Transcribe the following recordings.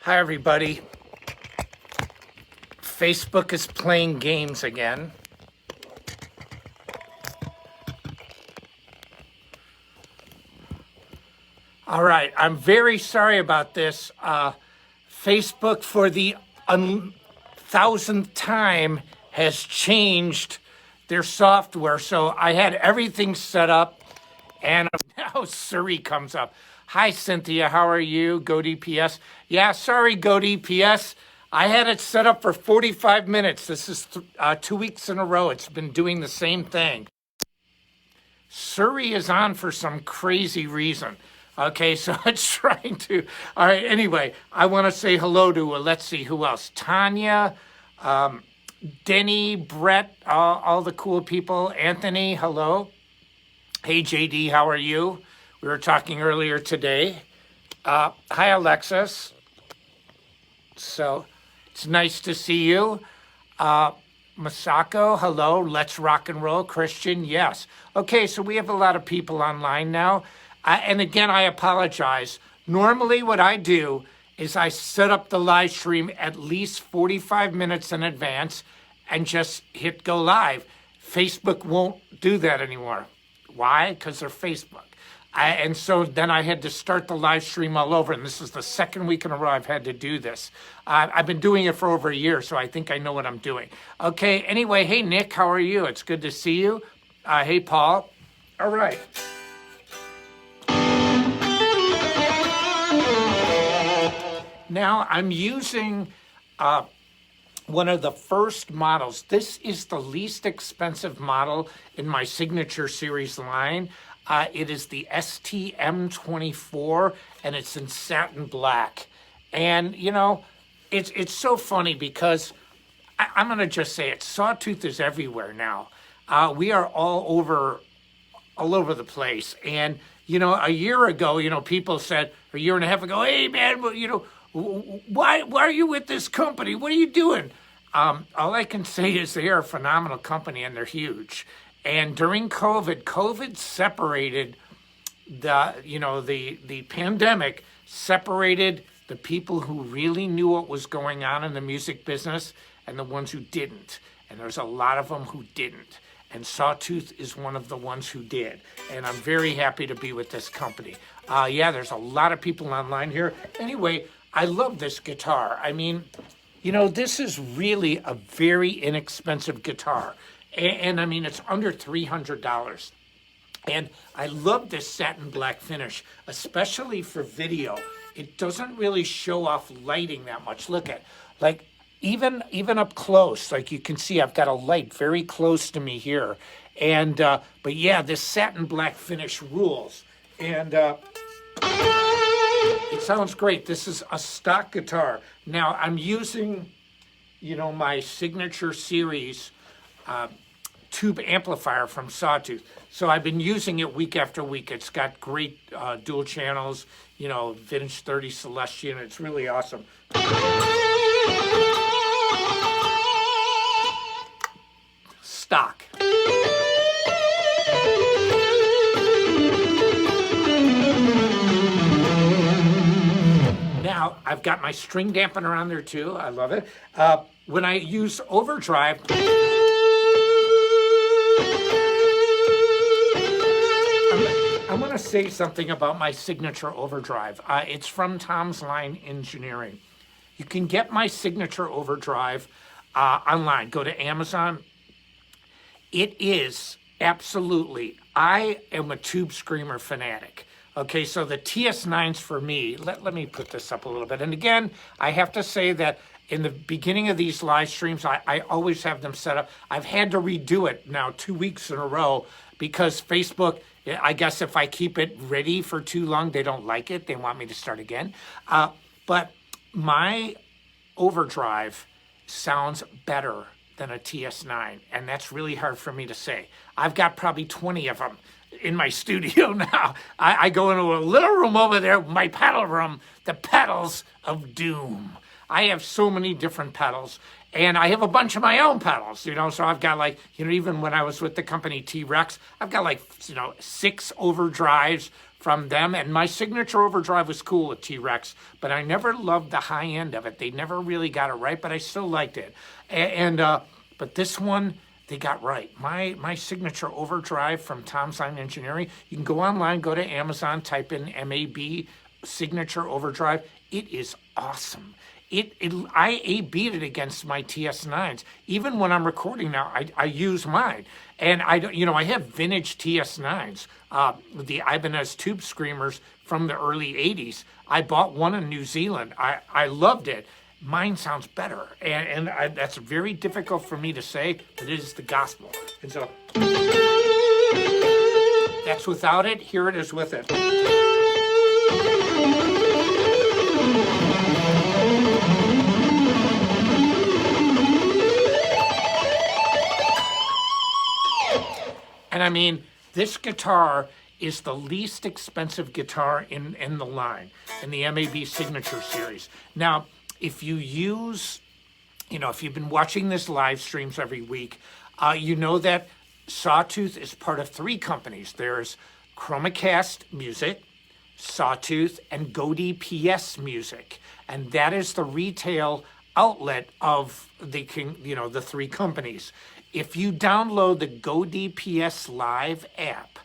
Hi, everybody. Facebook is playing games again. All right, I'm very sorry about this. Facebook, for the 1,000th time, has changed their software. So I had everything set up, and now Siri comes up. Hi, Cynthia. How are you? Go DPS. Yeah, sorry, Go DPS. I had it set up for 45 minutes. This is 2 weeks in a row. It's been doing the same thing. Siri is on for some crazy reason. Okay, so it's trying to. All right, anyway, I want to say hello to, let's see, who else? Tanya, Denny, Brett, all the cool people. Anthony, hello. Hey, JD, how are you? We were talking earlier today. Hi, Alexis. So it's nice to see you. Masako, hello. Let's rock and roll. Christian, yes. Okay, so we have a lot of people online now. And again, I apologize. Normally what I do is I set up the live stream at least 45 minutes in advance and just hit go live. Facebook won't do that anymore. Why? Because they're Facebook. And so then I had to start the live stream all over, and this is the second week in a row I've had to do this. I've been doing it for over a year, so I think I know what I'm doing. Okay, anyway, hey, Nick, how are you? It's good to see you. Hey, Paul. All right. Now I'm using one of the first models. This is the least expensive model in my Signature Series line. It is the STM24, and it's in satin black. And, you know, it's so funny because I'm going to just say it. Sawtooth is everywhere now. We are all over the place. And, you know, a year ago, you know, people said, a year and a half ago, hey, man, well, you know, why are you with this company? What are you doing? All I can say is they are a phenomenal company, and they're huge. And during COVID separated the pandemic separated the people who really knew what was going on in the music business and the ones who didn't. And there's a lot of them who didn't. And Sawtooth is one of the ones who did. And I'm very happy to be with this company. Yeah, there's a lot of people online here. Anyway, I love this guitar. I mean, you know, this is really a very inexpensive guitar. And I mean, it's under $300. And I love this satin black finish, especially for video. It doesn't really show off lighting that much. Look at, like, even up close, like you can see, I've got a light very close to me here. And, but yeah, this satin black finish rules. And it sounds great. This is a stock guitar. Now, I'm using, you know, my Signature Series tube amplifier from Sawtooth. So I've been using it week after week. It's got great dual channels, you know, vintage 30 Celestion. It's really awesome. Stock. Now, I've got my string dampener on there too. I love it. When I use overdrive, I want to say something about my Signature overdrive. It's from Tom's Line Engineering. You can get my Signature overdrive online. Go to Amazon. It is absolutely, I am a Tube Screamer fanatic. Okay, so the TS9s for me, let me put this up a little bit. And again, I have to say that in the beginning of these live streams, I always have them set up. I've had to redo it now 2 weeks in a row because Facebook, I guess if I keep it ready for too long, they don't like it. They want me to start again. But my overdrive sounds better than a TS9, and that's really hard for me to say. I've got probably 20 of them in my studio now. I go into a little room over there, my pedal room, the pedals of doom. I have so many different pedals, and I have a bunch of my own pedals, you know, so I've got like, you know, even when I was with the company T-Rex, I've got like, you know, 6 overdrives from them. And my signature overdrive was cool with T-Rex, but I never loved the high end of it. They never really got it right, but I still liked it. But this one, they got right. My signature overdrive from Tom's Line Engineering, you can go online, go to Amazon, type in MAB signature overdrive. It is awesome. I beat it against my TS9s. Even when I'm recording now, I use mine. And I have vintage TS9s, the Ibanez Tube Screamers from the early 80s. I bought one in New Zealand. I loved it. Mine sounds better. And that's very difficult for me to say, but it is the gospel. And so that's without it. Here it is with it. And I mean, this guitar is the least expensive guitar in the line, in the MAB Signature Series. Now, if you use, if you've been watching this live streams every week, you know that Sawtooth is part of 3 companies. There's Chromacast Music, Sawtooth, and Godey PS Music. And that is the retail outlet of the 3 companies. If you download the Godey PS Live app,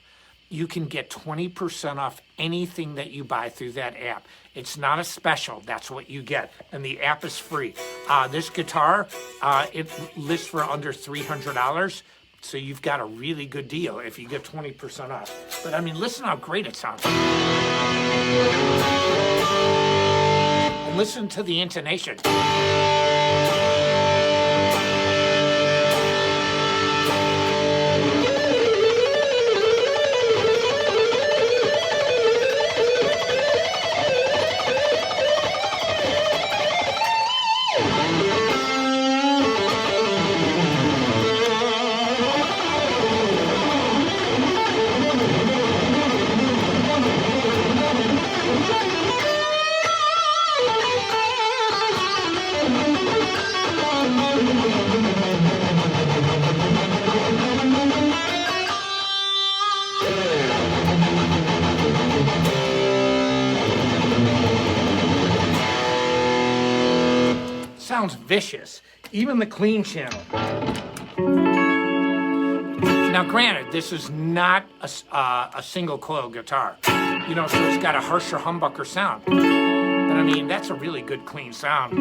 you can get 20% off anything that you buy through that app. It's not a special, that's what you get. And the app is free. This guitar, it lists for under $300. So you've got a really good deal if you get 20% off. But I mean, listen how great it sounds. And listen to the intonation. Sounds vicious, even the clean channel. Now, granted, this is not a single coil guitar, so it's got a harsher humbucker sound. But I mean, that's a really good clean sound.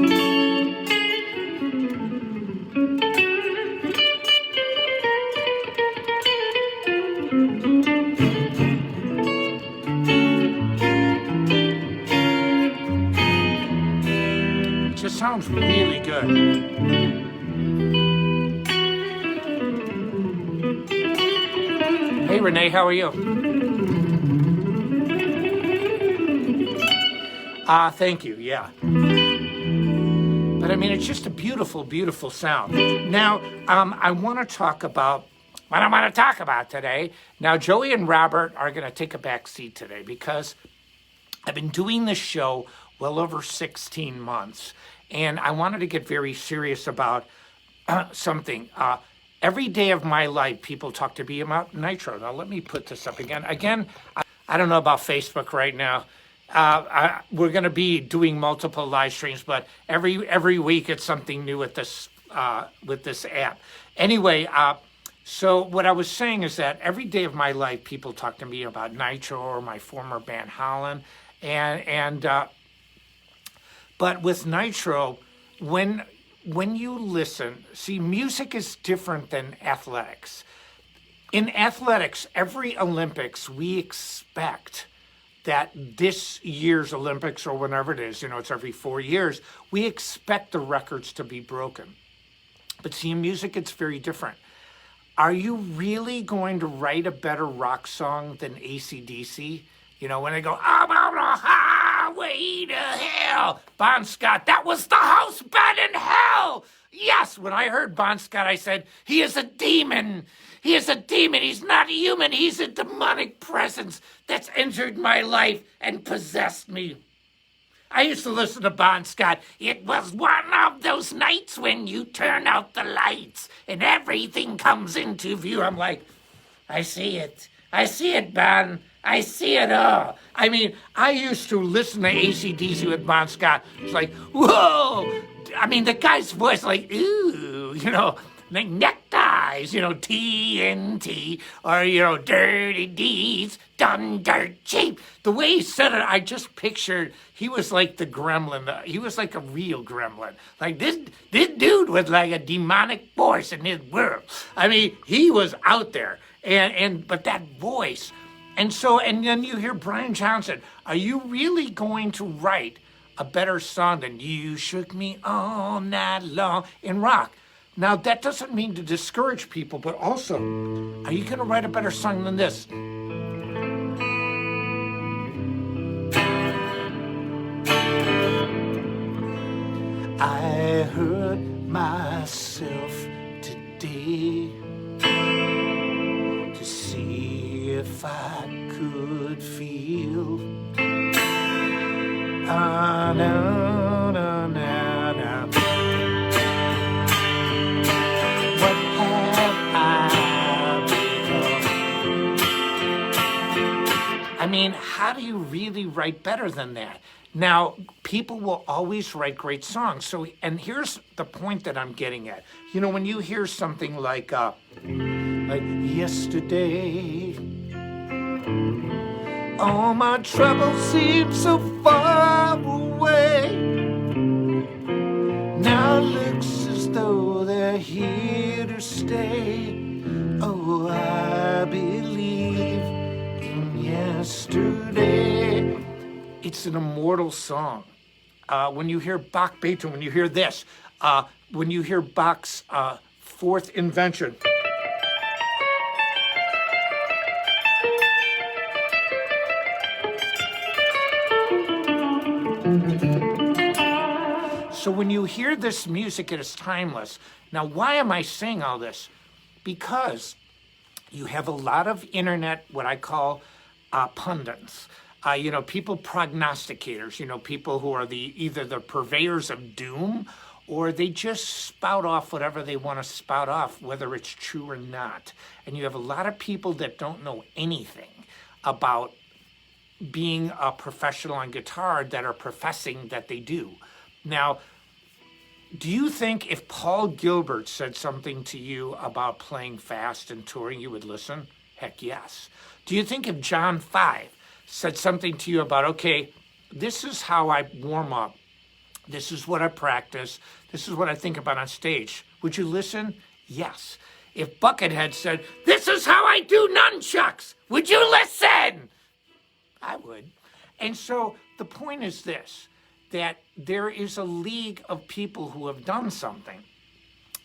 Just sounds really good. Hey Renee, how are you? Thank you, yeah. But I mean, it's just a beautiful, beautiful sound. Now, I want to talk about what I want to talk about today. Now, Joey and Robert are going to take a back seat today because I've been doing this show well over 16 months. And I wanted to get very serious about something. Every day of my life, people talk to me about Nitro. Now, let me put this up again. I don't know about Facebook right now. We're going to be doing multiple live streams, but every week it's something new with this app. Anyway, so what I was saying is that every day of my life, people talk to me about Nitro or my former band Holland, but with Nitro, when you listen, see, music is different than athletics. In athletics, every Olympics, we expect that this year's Olympics or whenever it is, it's every 4 years, we expect the records to be broken. But see, in music, it's very different. Are you really going to write a better rock song than AC/DC? When they go, I'm on a highway to hell. Bon Scott, that was the house band in hell. Yes, when I heard Bon Scott, I said, he is a demon. He is a demon. He's not human. He's a demonic presence that's entered my life and possessed me. I used to listen to Bon Scott. It was one of those nights when you turn out the lights and everything comes into view. I'm like, I see it. I see it, Bon. I see it all. I mean, I used to listen to AC/DC with Bon Scott. It's like, whoa. I mean, the guy's voice, like, ooh, like neckties, TNT, or, dirty deeds, done dirt cheap. The way he said it, I just pictured he was like the gremlin. He was like a real gremlin. Like this dude was like a demonic force in his world. I mean, he was out there. But that voice. And then you hear Brian Johnson. Are you really going to write a better song than You Shook Me All Night Long in rock? Now, that doesn't mean to discourage people, but also, are you going to write a better song than this? I hurt myself today to see if I could feel. No, no, no, no. What have I become? I mean, how do you really write better than that? Now, people will always write great songs. So, and here's the point that I'm getting at. When you hear something like yesterday, all my troubles seem so far away. Now it looks as though they're here to stay. Oh, I believe in yesterday. It's an immortal song. When you hear Bach, Beethoven, when you hear this, when you hear Bach's fourth invention. So when you hear this music, it is timeless. Now, why am I saying all this? Because you have a lot of internet, what I call pundits. People prognosticators, people who are either the purveyors of doom or they just spout off whatever they want to spout off, whether it's true or not. And you have a lot of people that don't know anything about being a professional on guitar that are professing that they do. Now, do you think if Paul Gilbert said something to you about playing fast and touring, you would listen? Heck yes. Do you think if John 5 said something to you about, okay, this is how I warm up, this is what I practice, this is what I think about on stage, would you listen? Yes. If Buckethead said, this is how I do nunchucks, would you listen? I would. And so the point is this, that there is a league of people who have done something.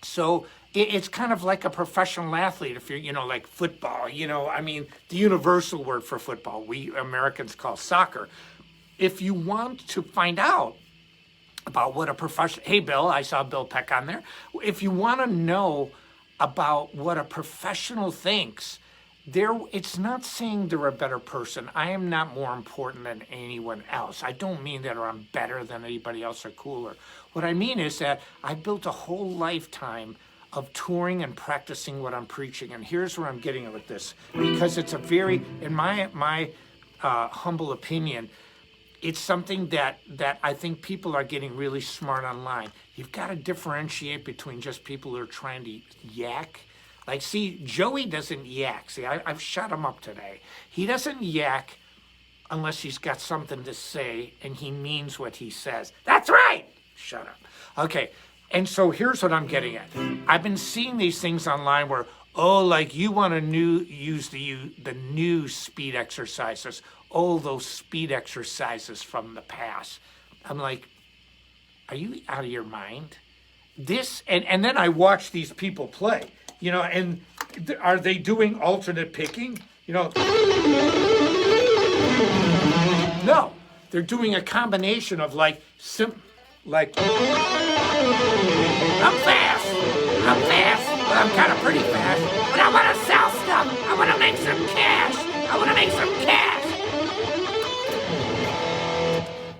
So it's kind of like a professional athlete. If you're, like football, the universal word for football, we Americans call soccer. If you want to find out about what a professional, hey, Bill, I saw Bill Peck on there. If you want to know about what a professional thinks, it's not saying they're a better person. I am not more important than anyone else. I don't mean that or I'm better than anybody else or cooler. What I mean is that I built a whole lifetime of touring and practicing what I'm preaching. And here's where I'm getting with this. Because it's a very, in my humble opinion, it's something that I think people are getting really smart online. You've got to differentiate between just people who are trying to yak. Like, see, Joey doesn't yak. See, I've shut him up today. He doesn't yak unless he's got something to say and he means what he says. That's right! Shut up. Okay, and so here's what I'm getting at. I've been seeing these things online where, like you want to use the new speed exercises. Oh, those speed exercises from the past. I'm like, are you out of your mind? This, and then I watch these people play. And are they doing alternate picking? No, they're doing a combination of I'm fast, but I'm kind of pretty fast, but I want to sell stuff, I want to make some cash,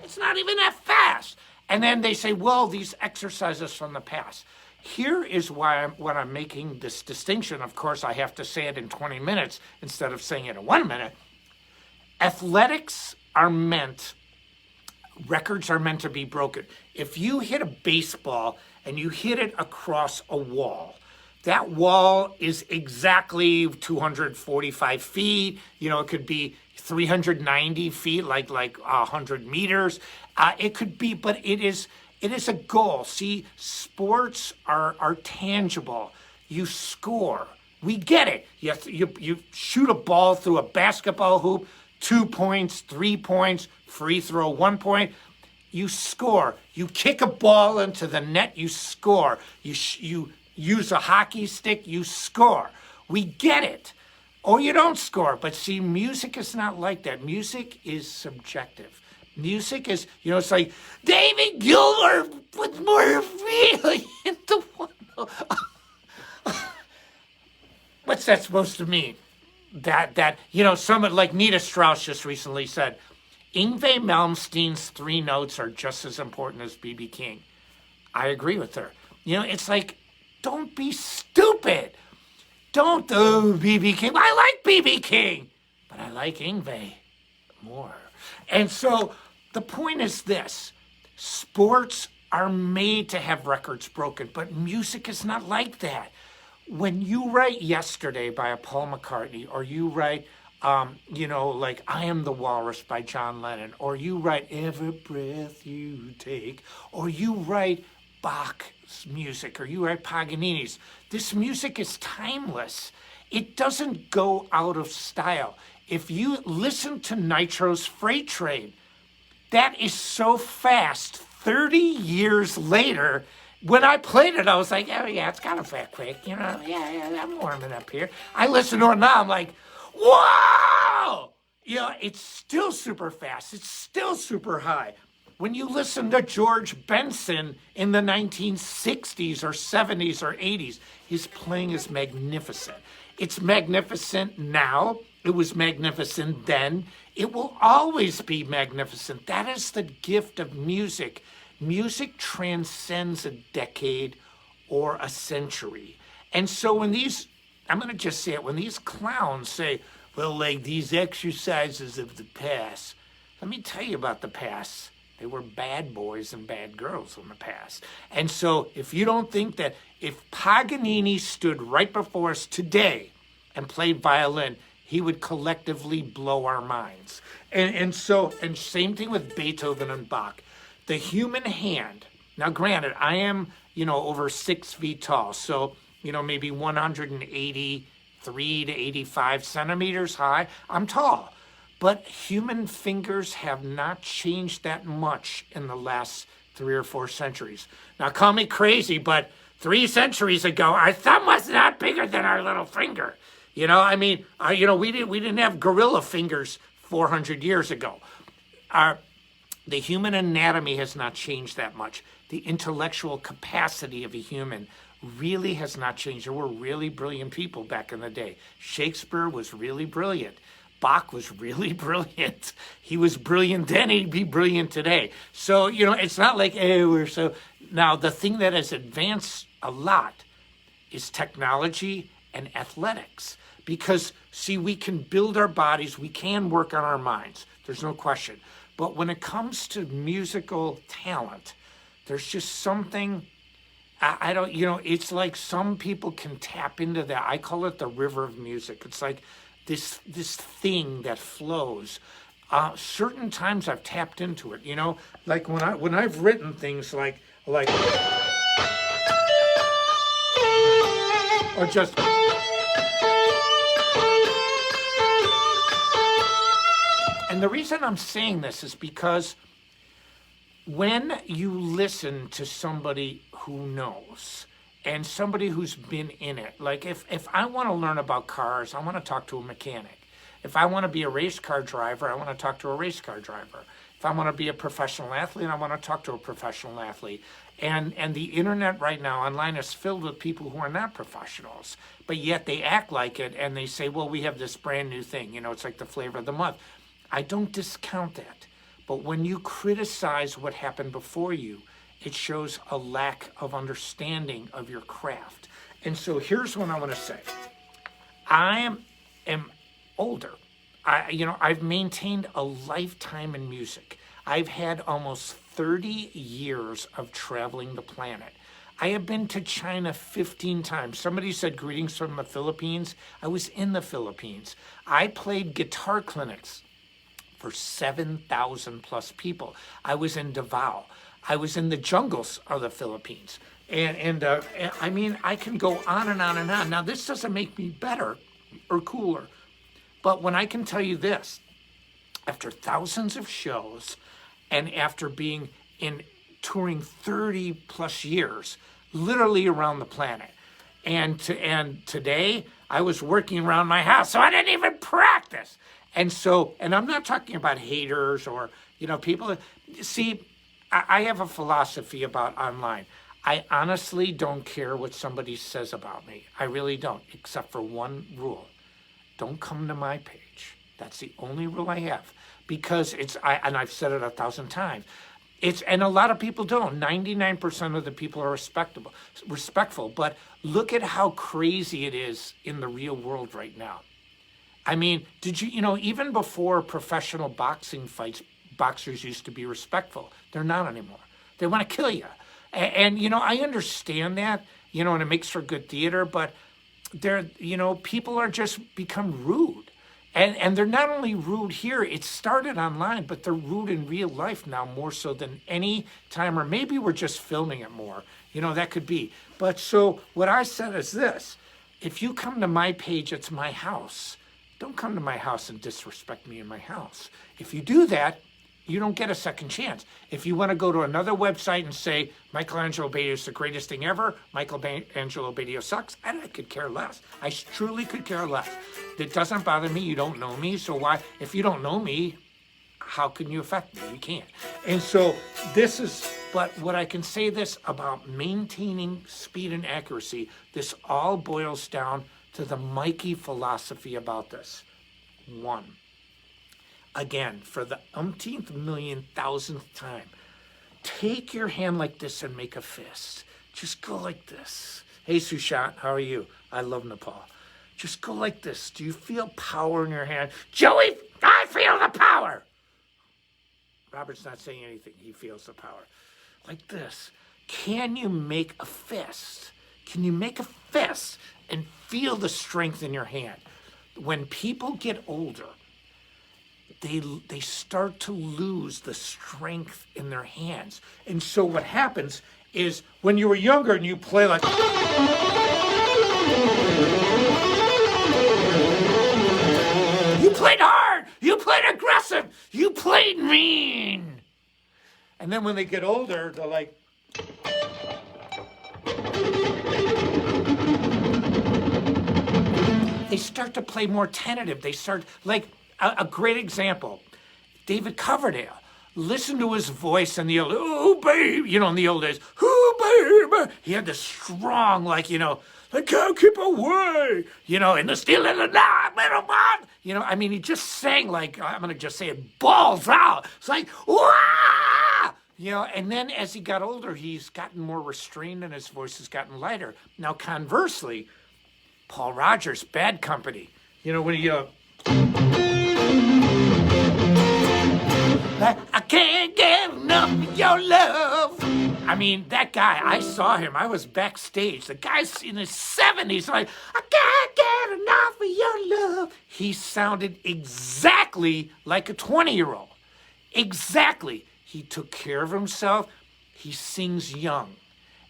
It's not even that fast. And then they say, well, these exercises from the past. Here is when I'm making this distinction. Of course, I have to say it in 20 minutes instead of saying it in 1 minute. Athletics records are meant to be broken. If you hit a baseball and you hit it across a wall, that wall is exactly 245 feet. It could be 390 feet, like 100 meters. It could be, but it is a goal. See, sports are tangible. You score. We get it. You shoot a ball through a basketball hoop, 2 points, 3 points, free throw, 1 point. You score. You kick a ball into the net, you score. You use a hockey stick, you score. We get it. Or you don't score. But see, music is not like that. Music is subjective. Music is, it's like David Gilmour with more feeling into one. What's that supposed to mean? That someone like Nita Strauss just recently said, Yngwie Malmsteen's 3 notes are just as important as B.B. King. I agree with her. It's like, don't be stupid. Don't do B.B. King. I like B.B. King, but I like Yngwie more. And so the point is this. Sports are made to have records broken, but music is not like that. When you write Yesterday by a Paul McCartney, or you write, like I Am the Walrus by John Lennon, or you write Every Breath You Take, or you write Bach's music, or you write Paganini's, this music is timeless. It doesn't go out of style. If you listen to Nitro's Freight Train, that is so fast. 30 years later, when I played it, I was like, oh yeah, it's kind of fat quick, yeah, I'm warming up here. I listen to it now, I'm like, whoa! It's still super fast. It's still super high. When you listen to George Benson in the 1960s or 70s or 80s, his playing is magnificent. It's magnificent now. It was magnificent then. It will always be magnificent. That is the gift of music. Music transcends a decade or a century. And so when I'm going to just say it, when these clowns say, well, like these exercises of the past, let me tell you about the past. They were bad boys and bad girls in the past. And so if you don't think that if Paganini stood right before us today and played violin, he would collectively blow our minds. And same thing with Beethoven and Bach. The human hand, now granted, I am, over 6 feet tall, so, maybe 183 to 85 centimeters high. I'm tall. But human fingers have not changed that much in the last 3 or 4 centuries. Now, call me crazy, but 3 centuries ago, our thumb was not bigger than our little finger. We didn't have gorilla fingers 400 years ago. The human anatomy has not changed that much. The intellectual capacity of a human really has not changed. There were really brilliant people back in the day. Shakespeare was really brilliant. Bach was really brilliant. He was brilliant then, he'd be brilliant today. So, it's not like, we're so... Now, the thing that has advanced a lot is technology and athletics. Because, see, we can build our bodies, we can work on our minds. There's no question. But when it comes to musical talent, there's just something, it's like some people can tap into that. I call it the river of music. It's like this thing that flows. Certain times I've tapped into it, like when I've written things like, or just... And the reason I'm saying this is because when you listen to somebody who knows and somebody who's been in it, like if I want to learn about cars, I want to talk to a mechanic. If I want to be a race car driver, I want to talk to a race car driver. If I want to be a professional athlete, I want to talk to a professional athlete. And the internet right now online is filled with people who are not professionals, but yet they act like it and they say, well, we have this brand new thing. It's like the flavor of the month. I don't discount that. But when you criticize what happened before you, it shows a lack of understanding of your craft. And so here's what I want to say. I am older. I've maintained a lifetime in music. I've had almost 30 years of traveling the planet. I have been to China 15 times. Somebody said greetings from the Philippines. I was in the Philippines. I played guitar clinics for 7,000 plus people. I was in Davao. I was in the jungles of the Philippines. And I mean, I can go on and on and on. Now, this doesn't make me better or cooler, but when I can tell you this, after thousands of shows and after being in touring 30 plus years, literally around the planet, and today I was working around my house, so I didn't even practice. And I'm not talking about haters or, people. See, I have a philosophy about online. I honestly don't care what somebody says about me. I really don't, except for one rule. Don't come to my page. That's the only rule I have. Because and I've said it 1,000 times. And a lot of people don't. 99% of the people are respectful. But look at how crazy it is in the real world right now. I mean, even before professional boxing fights, boxers used to be respectful. They're not anymore. They want to kill you. And I understand that, and it makes for good theater, but people are just become rude. And they're not only rude here, it started online, but they're rude in real life now more so than any time, or maybe we're just filming it more. That could be. But so what I said is this: if you come to my page, it's my house. Don't come to my house and disrespect me in my house. If you do that, you don't get a second chance. If you want to go to another website and say, Angelo Batio is the greatest thing ever, Angelo Batio sucks, and I could care less. I truly could care less. It doesn't bother me. You don't know me. So why, if you don't know me, how can you affect me? You can't. And so but what I can say this about maintaining speed and accuracy, this all boils down to the Mikey philosophy about this. 1. Again, for the umpteenth million thousandth time, take your hand like this and make a fist. Just go like this. Hey, Sushant, how are you? I love Nepal. Just go like this. Do you feel power in your hand? Joey, I feel the power. Robert's not saying anything. He feels the power. Like this. Can you make a fist? Can you make a fist and feel the strength in your hand? When people get older, they start to lose the strength in their hands. And so what happens is when you were younger and you play like... You played hard! You played aggressive! You played mean! And then when they get older, they're like... They start to play more tentative. They start, like... A great example, David Coverdale. Listen to his voice in the old, oh, babe, in the old days, oh, babe. He had this strong, I can't keep away, in the still in the night, little man. I mean, he just sang I'm going to just say it, balls out. It's like, wah! And then as he got older, he's gotten more restrained and his voice has gotten lighter. Now, conversely, Paul Rogers, Bad Company, when he... I can't get enough of your love. I mean, that guy, I saw him. I was backstage. The guy's in his 70s, I can't get enough of your love. He sounded exactly like a 20-year-old. Exactly. He took care of himself. He sings young.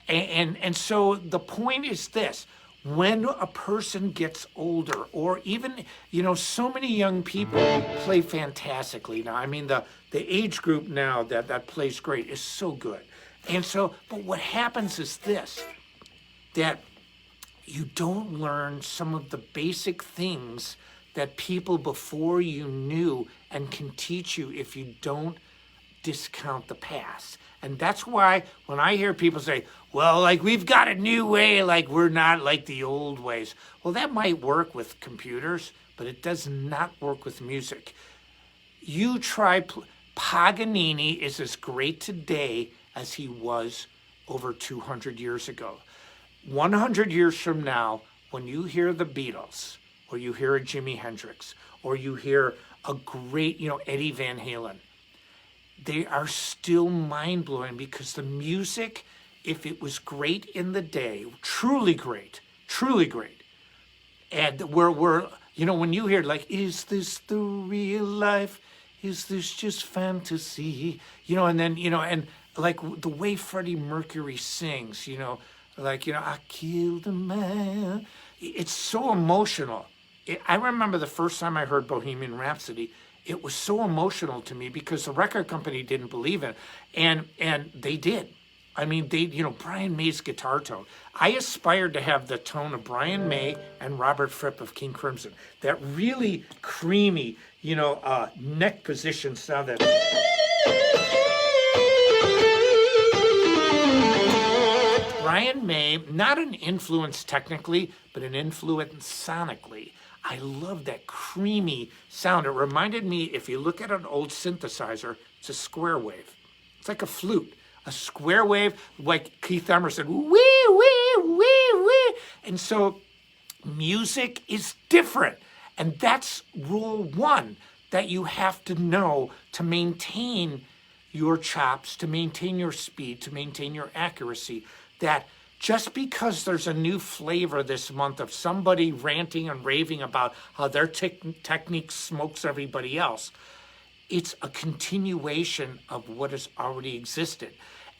And so the point is this. When a person gets older, or even, so many young people play fantastically now. I mean, the age group now that plays great is so good. And so, but what happens is this, that you don't learn some of the basic things that people before you knew and can teach you if you don't discount the past. And that's why when I hear people say, well, we've got a new way, we're not like the old ways. Well, that might work with computers, but it does not work with music. You try, Paganini is as great today as he was over 200 years ago. 100 years from now, when you hear the Beatles, or you hear a Jimi Hendrix, or you hear a great, Eddie Van Halen. They are still mind-blowing because the music, if it was great in the day, truly great, and we're when you hear like, is this the real life? Is this just fantasy? And then, and like the way Freddie Mercury sings, I killed a man. It's so emotional. I remember the first time I heard Bohemian Rhapsody, it was so emotional to me because the record company didn't believe it. And they did. I mean, Brian May's guitar tone. I aspired to have the tone of Brian May and Robert Fripp of King Crimson. That really creamy, neck position sound that... Brian May, not an influence technically, but an influence sonically. I love that creamy sound. It reminded me, if you look at an old synthesizer, it's a square wave. It's like a flute. A square wave, like Keith Emerson, wee, wee, wee, wee. And so music is different. And that's rule one that you have to know to maintain your chops, to maintain your speed, to maintain your accuracy. That just because there's a new flavor this month of somebody ranting and raving about how their technique smokes everybody else, it's a continuation of what has already existed.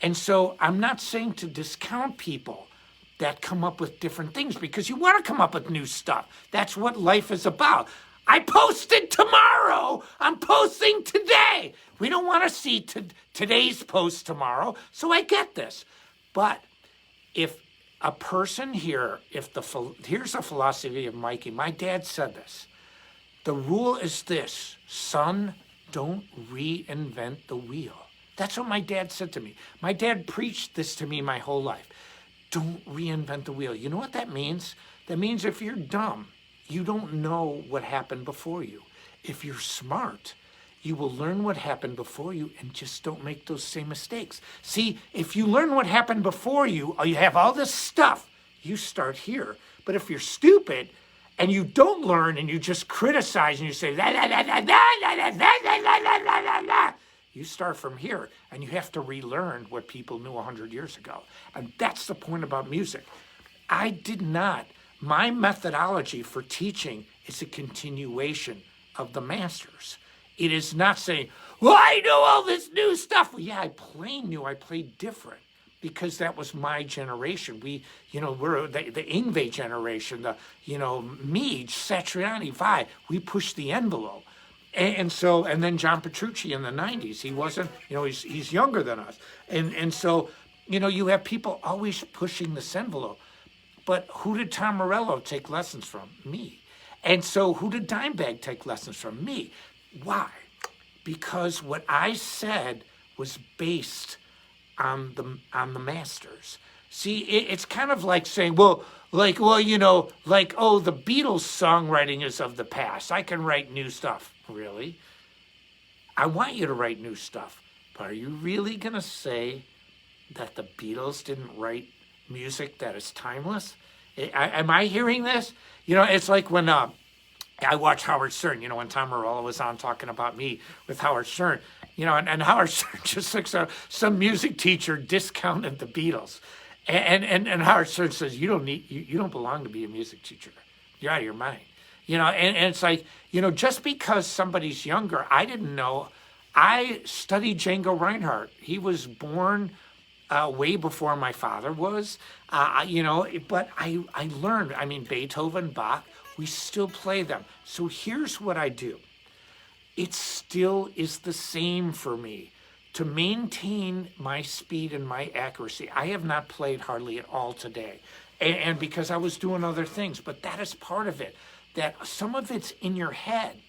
And so I'm not saying to discount people that come up with different things, because you want to come up with new stuff. That's what life is about. I posted tomorrow. I'm posting today. We don't want to see today's post tomorrow, so I get this. But if a person here, here's a philosophy of Mikey. My dad said this. The rule is this: son, don't reinvent the wheel. That's what my dad said to me. My dad preached this to me my whole life. Don't reinvent the wheel. You know what that means? That means if you're dumb, you don't know what happened before you. If you're smart, you will learn what happened before you and just don't make those same mistakes. See, if you learn what happened before you, or you have all this stuff, you start here. But if you're stupid and you don't learn and you just criticize and you say, la, la, la, la, la, la, la, la, la, la, la, la, you start from here, and you have to relearn what people knew 100 years ago. And that's the point about music. My methodology for teaching is a continuation of the masters. It is not saying, well, I know all this new stuff. Well, yeah, I played different because that was my generation. We're the Yngwie generation, me, Satriani, Vi, we pushed the envelope. And then John Petrucci in the 90s, he wasn't, he's younger than us. And so, you have people always pushing this envelope. But who did Tom Morello take lessons from? Me. And so who did Dimebag take lessons from? Me. Why? Because what I said was based on the masters. See, it's kind of like saying, the Beatles songwriting is of the past. I can write new stuff. Really? I want you to write new stuff. But are you really going to say that the Beatles didn't write music that is timeless? Am I hearing this? It's like when I watch Howard Stern, when Tom Morello was on talking about me with Howard Stern, and Howard Stern just looks at some music teacher discounted the Beatles. And Howard Stern says, you don't belong to be a music teacher. You're out of your mind. And it's like, just because somebody's younger, I didn't know. I studied Django Reinhardt. He was born way before my father was, but I learned, Beethoven, Bach, we still play them. So here's what I do. It still is the same for me. To maintain my speed and my accuracy, I have not played hardly at all today. And because I was doing other things, but that is part of it. That some of it's in your head.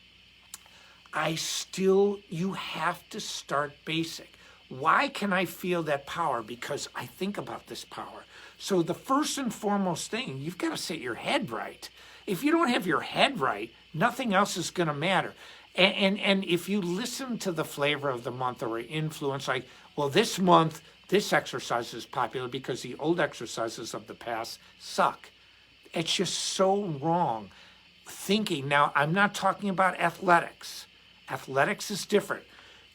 You have to start basic. Why can I feel that power? Because I think about this power. So the first and foremost thing, you've got to set your head right. If you don't have your head right, nothing else is going to matter. And if you listen to the flavor of the month or influence, like, well, this month, this exercise is popular because the old exercises of the past suck. It's just so wrong. thinking. Now, I'm not talking about athletics. Athletics is different.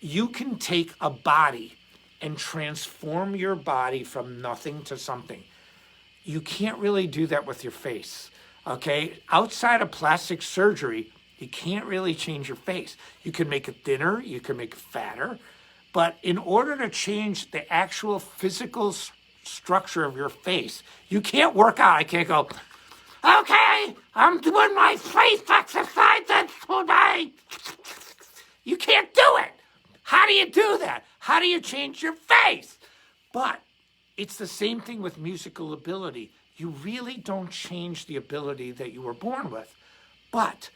You can take a body and transform your body from nothing to something. You can't really do that with your face, okay? Outside of plastic surgery, you can't really change your face. You can make it thinner, you can make it fatter, but in order to change the actual physical structure of your face, you can't work out. I can't go, okay, I'm doing my face exercises today. You can't do it. How do you do that? How do you change your face? But it's the same thing with musical ability. You really don't change the ability that you were born with. But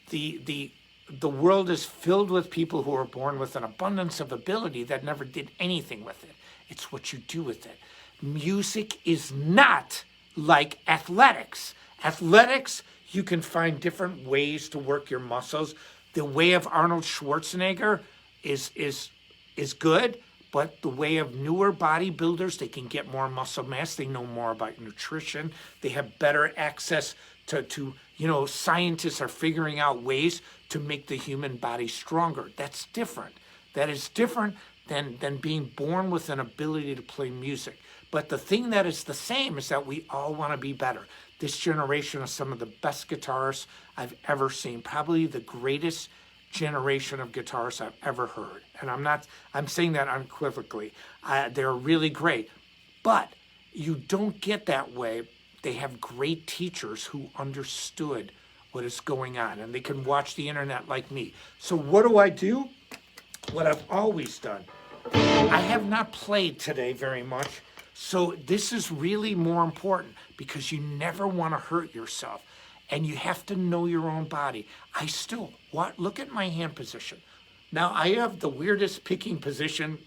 the world is filled with people who are born with an abundance of ability that never did anything with it. It's what you do with it. Music is not like athletics. Athletics, you can find different ways to work your muscles. The way of Arnold Schwarzenegger is good, but the way of newer bodybuilders, they can get more muscle mass. They know more about nutrition. They have better access to scientists are figuring out ways to make the human body stronger. That's different. That is different than being born with an ability to play music. But the thing that is the same is that we all want to be better. This generation is some of the best guitarists I've ever seen, probably the greatest generation of guitarists I've ever heard. And I'm saying that unequivocally. They're really great. But you don't get that way. They have great teachers who understood what is going on, and they can watch the internet like me. So what do? What I've always done. I have not played today very much, so this is really more important because you never want to hurt yourself, and you have to know your own body. Look at my hand position. Now, I have the weirdest picking position,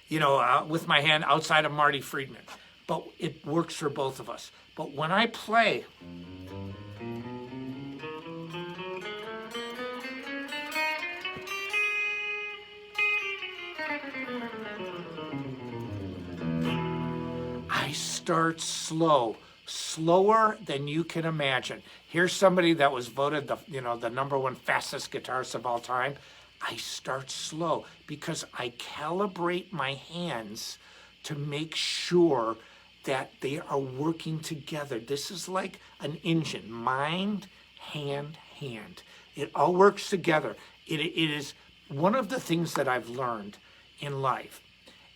with my hand outside of Marty Friedman, but it works for both of us. But when I play, I start slower than you can imagine. Here's somebody that was voted the number one fastest guitarist of all time. I start slow because I calibrate my hands to make sure that they are working together. This is like an engine, mind, hand, hand. It all works together. It is one of the things that I've learned in life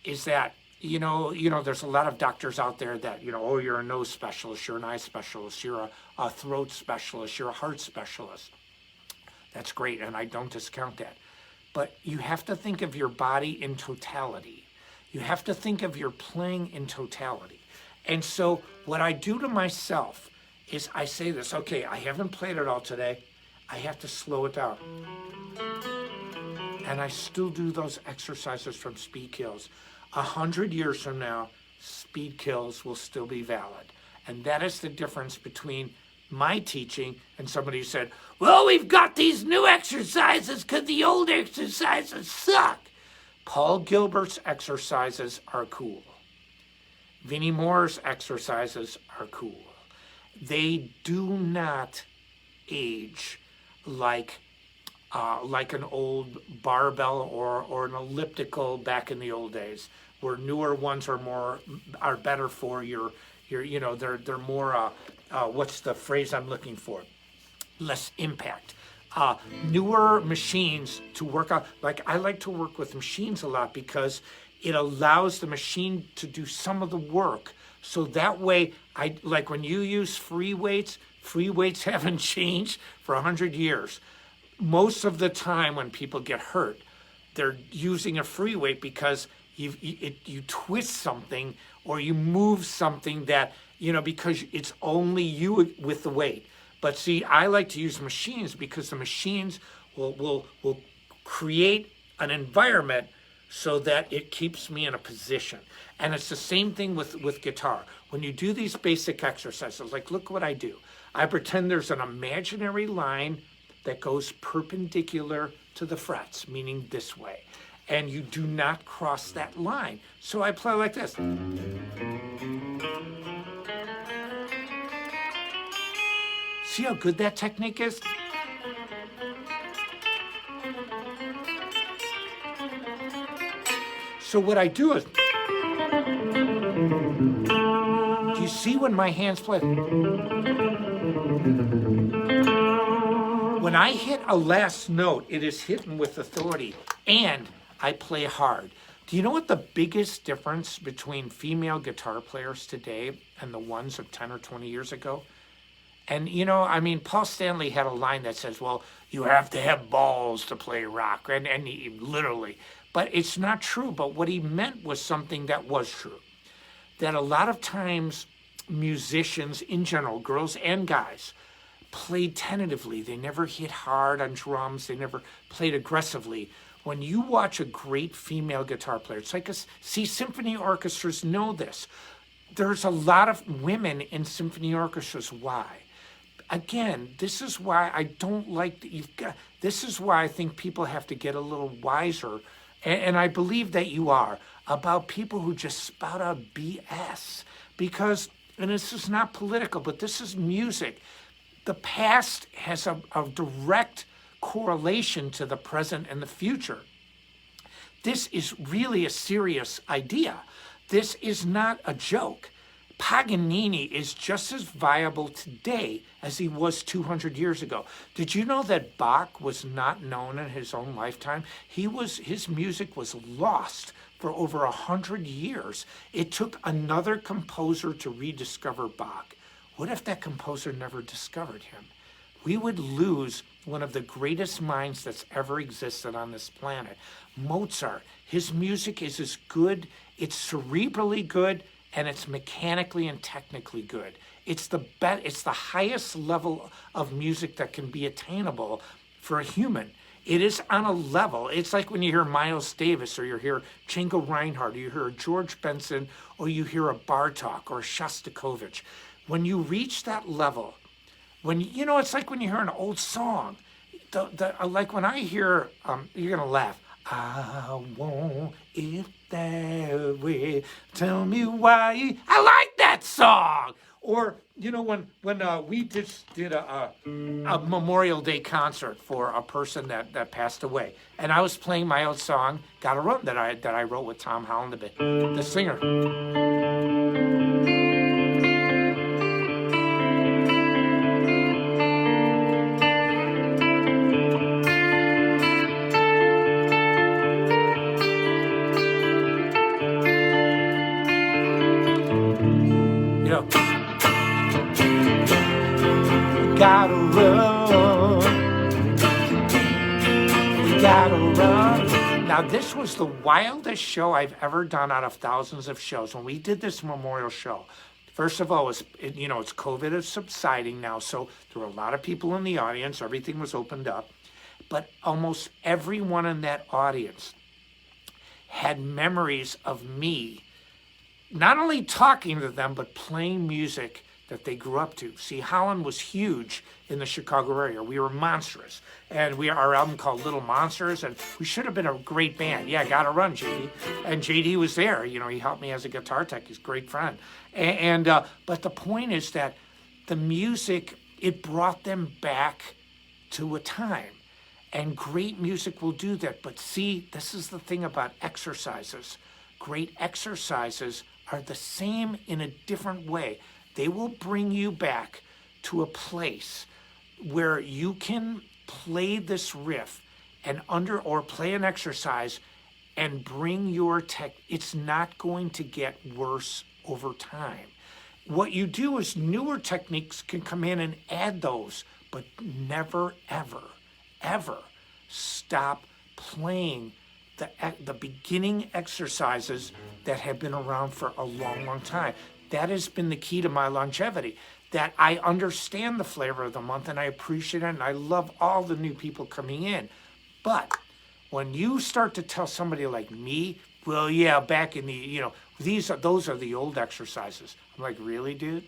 is that, there's a lot of doctors out there that, you're a nose specialist, you're an eye specialist, you're a throat specialist, you're a heart specialist. That's great, and I don't discount that. But you have to think of your body in totality. You have to think of your playing in totality. And so what I do to myself is I say this, okay, I haven't played it all today. I have to slow it down. And I still do those exercises from Speed Kills. 100 years from now, Speed Kills will still be valid. And that is the difference between my teaching and somebody who said, well, we've got these new exercises because the old exercises suck. Paul Gilbert's exercises are cool. Vinnie Moore's exercises are cool. They do not age like an old barbell or an elliptical back in the old days, where newer ones are better for your they're more what's the phrase I'm looking for? Less impact. Newer machines to work on, like I like to work with machines a lot because it allows the machine to do some of the work. So that way, like when you use free weights haven't changed for 100 years. Most of the time when people get hurt, they're using a free weight because you twist something or you move something that, because it's only you with the weight. But see, I like to use machines because the machines will create an environment so that it keeps me in a position. And it's the same thing with guitar. When you do these basic exercises, like look what I do. I pretend there's an imaginary line that goes perpendicular to the frets, meaning this way. And you do not cross that line. So I play like this. See how good that technique is? So what I do is, do you see when my hands play? When I hit a last note, it is hidden with authority, and I play hard. Do you know what the biggest difference between female guitar players today and the ones of 10 or 20 years ago? And, you know, I mean, Paul Stanley had a line that says, well, you have to have balls to play rock, and he, literally. But it's not true. But what he meant was something that was true. That a lot of times musicians in general, girls and guys, played tentatively. They never hit hard on drums. They never played aggressively. When you watch a great female guitar player, it's like symphony orchestras know this. There's a lot of women in symphony orchestras. Why? Again, this is why I don't like that this is why I think people have to get a little wiser, and I believe that you are, about people who just spout out BS. Because, and this is not political, but this is music. The past has a direct correlation to the present and the future. This is really a serious idea. This is not a joke. Paganini is just as viable today as he was 200 years ago. Did you know that Bach was not known in his own lifetime? His music was lost for over 100 years. It took another composer to rediscover Bach. What if that composer never discovered him? We would lose one of the greatest minds that's ever existed on this planet. Mozart, his music is as good, it's cerebrally good, and it's mechanically and technically good. It's the highest level of music that can be attainable for a human. It is on a level. It's like when you hear Miles Davis, or you hear Django Reinhardt, or you hear George Benson, or you hear a Bartók or Shostakovich. When you reach that level, it's like when you hear an old song. Like when I hear, you're gonna laugh. I want it that way. Tell me why. I like that song. Or when we just did a Memorial Day concert for a person that passed away, and I was playing my old song, "Gotta Run," that I wrote with Tom Holland, the singer. Gotta run, we gotta run. Now, this was the wildest show I've ever done out of thousands of shows. When we did this memorial show, first of all, it's COVID is subsiding now, so there were a lot of people in the audience. Everything was opened up. But almost everyone in that audience had memories of me not only talking to them, but playing music that they grew up to. See, Holland was huge in the Chicago area. We were monstrous. And our album called Little Monsters, and we should have been a great band. Yeah, Gotta Run, JD. And JD was there. He helped me as a guitar tech. He's a great friend. But the point is that the music, it brought them back to a time. And great music will do that. But see, this is the thing about exercises. Great exercises are the same in a different way. They will bring you back to a place where you can play this riff or play an exercise and bring your tech. It's not going to get worse over time. What you do is newer techniques can come in and add those, but never, ever, ever stop playing the beginning exercises that have been around for a long, long time. That has been the key to my longevity, that I understand the flavor of the month and I appreciate it, and I love all the new people coming in. But when you start to tell somebody like me, well, yeah, back in the, those are the old exercises. I'm like, really, dude?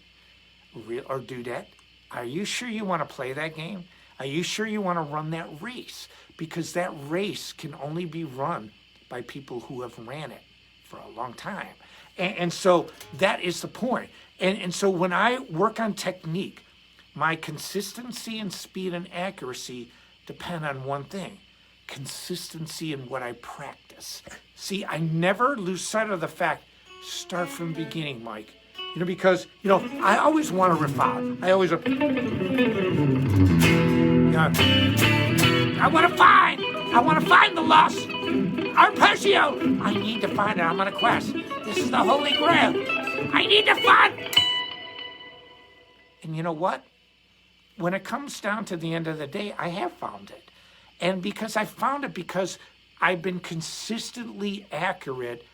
Or dudette? Are you sure you want to play that game? Are you sure you want to run that race? Because that race can only be run by people who have ran it for a long time. And so that is the point. And so when I work on technique, My consistency and speed and accuracy depend on one thing: consistency in what I practice. See, I never lose sight of the fact, start from the beginning, Mike. Because, I always want to riff out. I always, I want to find the lost arpeggio. I need to find it. I'm on a quest. This is the Holy Grail. I need to find. And you know what? When it comes down to the end of the day, I have found it. And because I found it because I've been consistently accurate,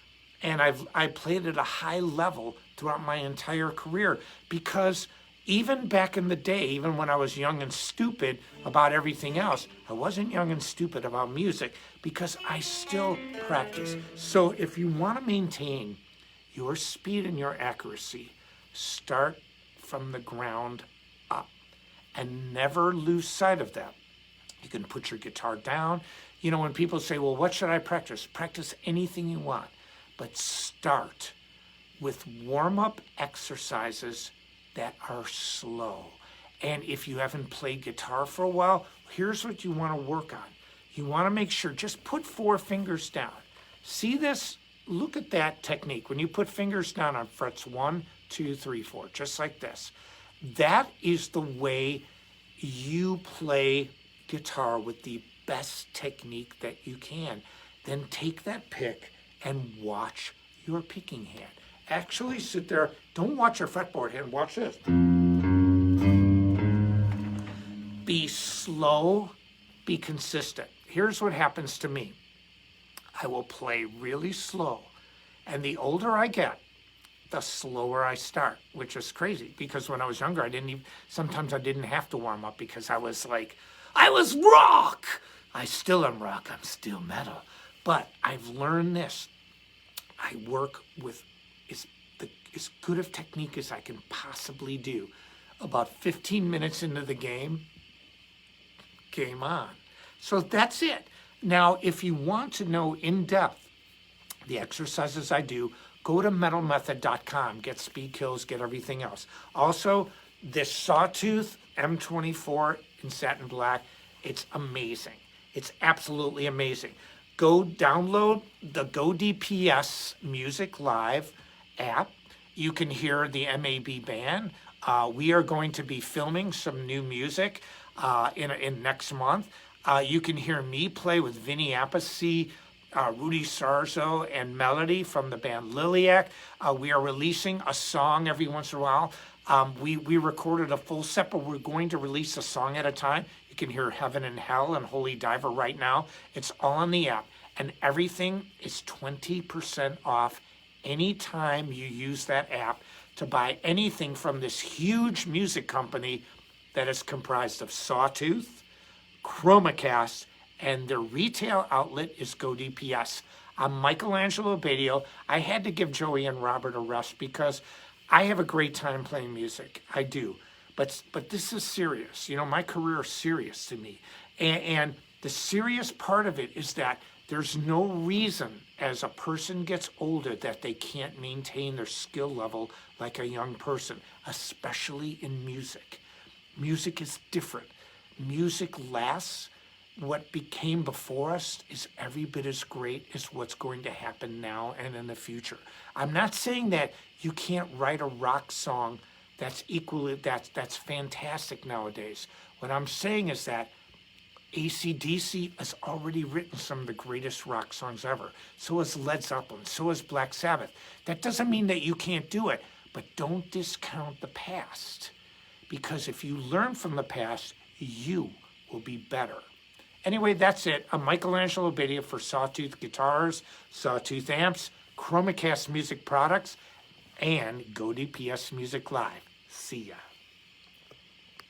and I played at a high level throughout my entire career. Because even back in the day, even when I was young and stupid about everything else, I wasn't young and stupid about music because I still practice. So if you want to maintain your speed and your accuracy, start from the ground up and never lose sight of that. You can put your guitar down. When people say, well, what should I practice? Practice anything you want, but start with warm-up exercises that are slow. And if you haven't played guitar for a while, here's what you want to work on. You want to make sure, just put 4 fingers down. See this? Look at that technique. When you put fingers down on frets 1, 2, 3, 4, just like this. That is the way you play guitar with the best technique that you can. Then take that pick and watch your picking hand. Actually sit there, don't watch your fretboard hand, watch this. Be slow, be consistent. Here's what happens to me. I will play really slow, and the older I get, the slower I start, which is crazy because when I was younger, sometimes I didn't have to warm up because I was rock. I still am rock, I'm still metal. But I've learned this. I work with as good of technique as I can possibly do. About 15 minutes into the game on. So that's it. Now, if you want to know in depth the exercises I do, go to metalmethod.com, get speed kills, get everything else. Also, this Sawtooth M24 in satin black, it's amazing. It's absolutely amazing. Go download the Go DPS Music Live app. You can hear the MAB band. We are going to be filming some new music in next month. You can hear me play with Vinny Appice, Rudy Sarzo, and Melody from the band Liliac. We are releasing a song every once in a while. We recorded a full set, but we're going to release a song at a time. You can hear Heaven and Hell and Holy Diver right now. It's all on the app, and everything is 20% off anytime you use that app to buy anything from this huge music company that is comprised of Sawtooth, Chromacast, and their retail outlet is Go DPS. I'm Angelo Batio. I had to give Joey and Robert a rest because I have a great time playing music. I do. But this is serious. My career is serious to me. And the serious part of it is that there's no reason as a person gets older that they can't maintain their skill level like a young person, especially in music. Music is different. Music lasts. What became before us is every bit as great as what's going to happen now and in the future. I'm not saying that you can't write a rock song that's fantastic nowadays. What I'm saying is that AC/DC has already written some of the greatest rock songs ever. So has Led Zeppelin, so has Black Sabbath. That doesn't mean that you can't do it, but don't discount the past. Because if you learn from the past, you will be better. Anyway, that's it. I'm Angelo Batio for Sawtooth Guitars, Sawtooth Amps, Chromacast Music Products, and Go DPS Music Live. See ya.